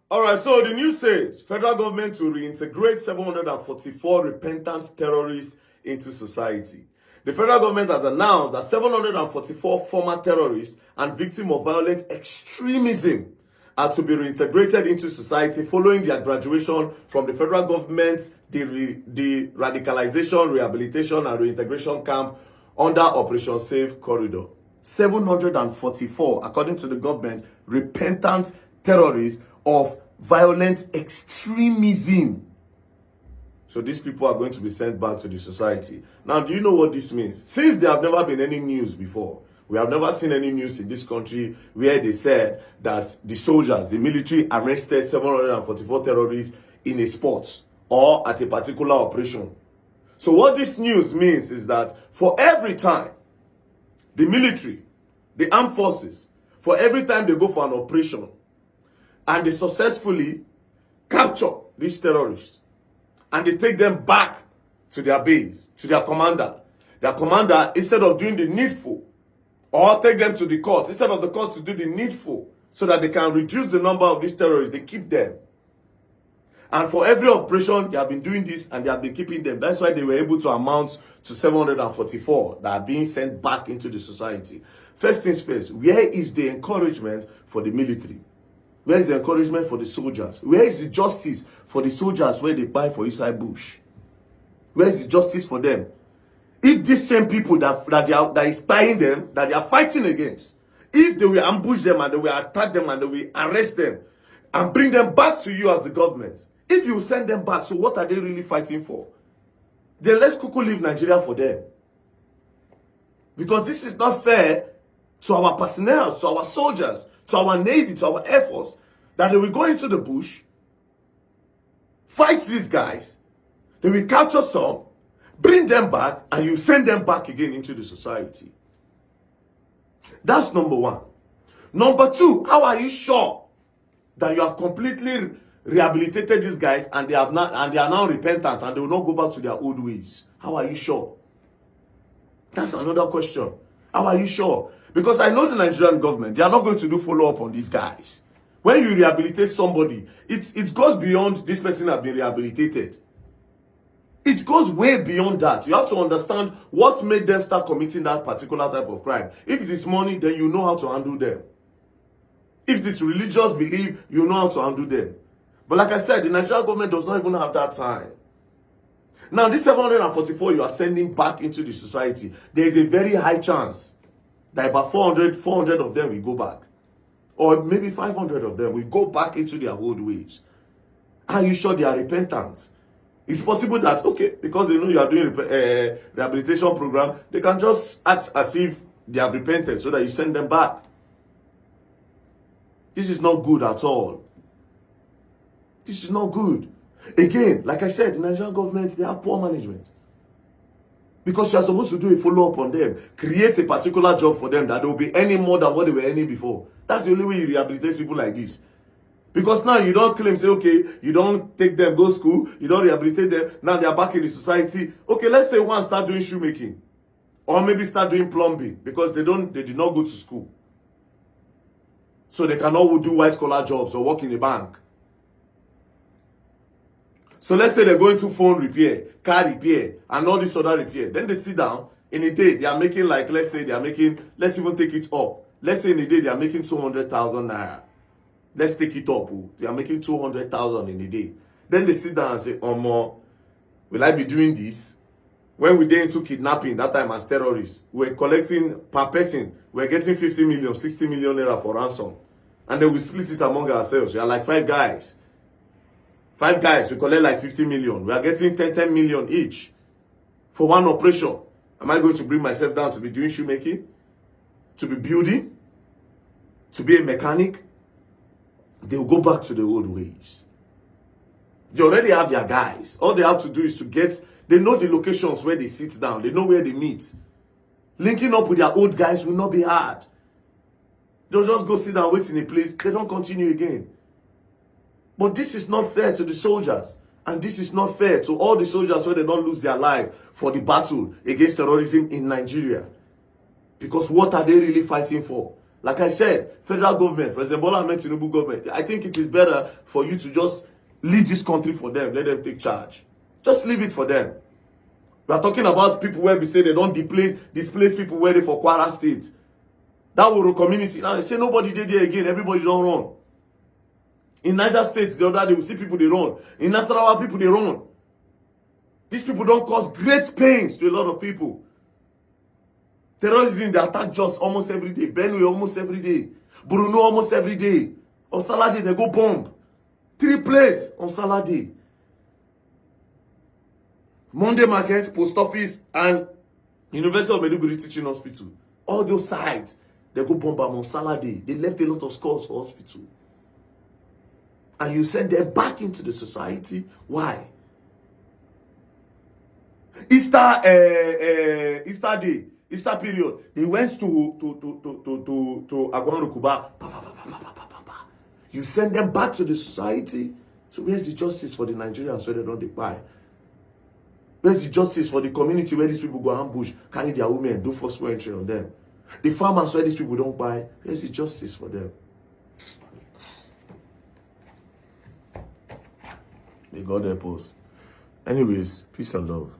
All right, so the news says federal government to reintegrate 744 repentant terrorists into society. The federal government has announced that 744 former terrorists and victims of violent extremism are to be reintegrated into society following their graduation from the federal government's radicalization, rehabilitation, and reintegration camp under Operation Safe Corridor. 744, according to the government, repentant terrorists of violent extremism. So these people are going to be sent back to the society. Now, do you know what this means? Since there have never been any news before, we have never seen any news in this country where they said that the soldiers, the military, arrested 744 terrorists in a spot or at a particular operation. So what this news means is that for every time the military, the armed forces, for every time they go for an operation and they successfully capture these terrorists and they take them back to their base, to their commander, instead of doing the needful, or take them to the court, instead of the court to do the needful so that they can reduce the number of these terrorists, they keep them. And for every operation, they have been doing this and they have been keeping them. That's why they were able to amount to 744 that are being sent back into the society. First things first, where is the encouragement for the military? Where is the encouragement for the soldiers? Where is the justice for the soldiers where they buy for inside bush? Where is the justice for them? If these same people that is spying them, that they are fighting against, if they will ambush them and they will attack them and they will arrest them and bring them back to you as the government, if you send them back, so what are they really fighting for? Then let's quickly leave Nigeria for them. Because this is not fair to our personnel, to our soldiers, to our Navy, to our Air Force, that they will go into the bush, fight these guys, they will capture some, bring them back, and you send them back again into the society. That's number one. Number two, how are you sure that you have completely rehabilitated these guys and they are now repentant and they will not go back to their old ways? How are you sure? That's another question. How are you sure? Because I know the Nigerian government, they are not going to do follow-up on these guys. When you rehabilitate somebody, it goes beyond this person has been rehabilitated. It goes way beyond that. You have to understand what made them start committing that particular type of crime. If it is money, then you know how to handle them. If it is religious belief, you know how to handle them. But like I said, the Nigerian government does not even have that time. Now, this 744 you are sending back into the society, there is a very high chance that about 400 of them will go back. Or maybe 500 of them will go back into their old ways. Are you sure they are repentant? It's possible that, okay, because they know you are doing a rehabilitation program, they can just act as if they have repented so that you send them back. This is not good at all. This is not good. Again, like I said, the Nigerian government, they have poor management. Because you are supposed to do a follow-up on them, create a particular job for them that they will be earning more than what they were earning before. That's the only way you rehabilitate people like this. Because now you don't claim, say, okay, you don't take them, go school, you don't rehabilitate them, now they are back in the society. Okay, let's say one start doing shoemaking. Or maybe start doing plumbing because they did not go to school. So they cannot do white-collar jobs or work in a bank. So let's say they're going to phone repair, car repair, and all this other repair. Then they sit down, in a day, they are making like, let's say they are making, let's even take it up. Let's say in a day, they are making 200,000 naira. Let's take it up. They are making 200,000 in a day. Then they sit down and say, more, will I be doing this? When we did into kidnapping, that time as terrorists, we're collecting per person, we're getting 50 million, 60 million naira for ransom. And then we split it among ourselves. We are like 5 guys. 5 guys, we collect like 50 million. We are getting 10 million each for one operation. Am I going to bring myself down to be doing shoemaking? To be building? To be a mechanic? They will go back to the old ways. They already have their guys. All they have to do is to get, they know the locations where they sit down. They know where they meet. Linking up with their old guys will not be hard. They'll just go sit down, wait in a place. They don't continue again. But this is not fair to the soldiers. And this is not fair to all the soldiers where they don't lose their life for the battle against terrorism in Nigeria. Because what are they really fighting for? Like I said, federal government, President Bola Ahmed Tinubu government, I think it is better for you to just leave this country for them. Let them take charge. Just leave it for them. We are talking about people where we say they don't displace people where they for Kwara State. That Woro community. Now they say nobody did there again. Everybody don't run. In Niger State, the other day, we see people they run. In Nasarawa, people they run. These people don't cause great pains to a lot of people. Terrorism, they attack just almost every day. Benue almost every day. Bruno almost every day. On Saturday, they go bomb. 3 places on Saturday. Monday Market, Post Office, and University of Maiduguri Teaching Hospital. All those sides, they go bomb on Saturday. They left a lot of scores for hospital. And you send them back into the society. Why? Easter day, Easter period. They went to Agwarukuba. You send them back to the society. So where's the justice for the Nigerians where they don't buy? Where's the justice for the community where these people go ambush, carry their women, do forceful entry on them? The farmers where these people don't buy, where's the justice for them? May God help us. Anyways, peace and love.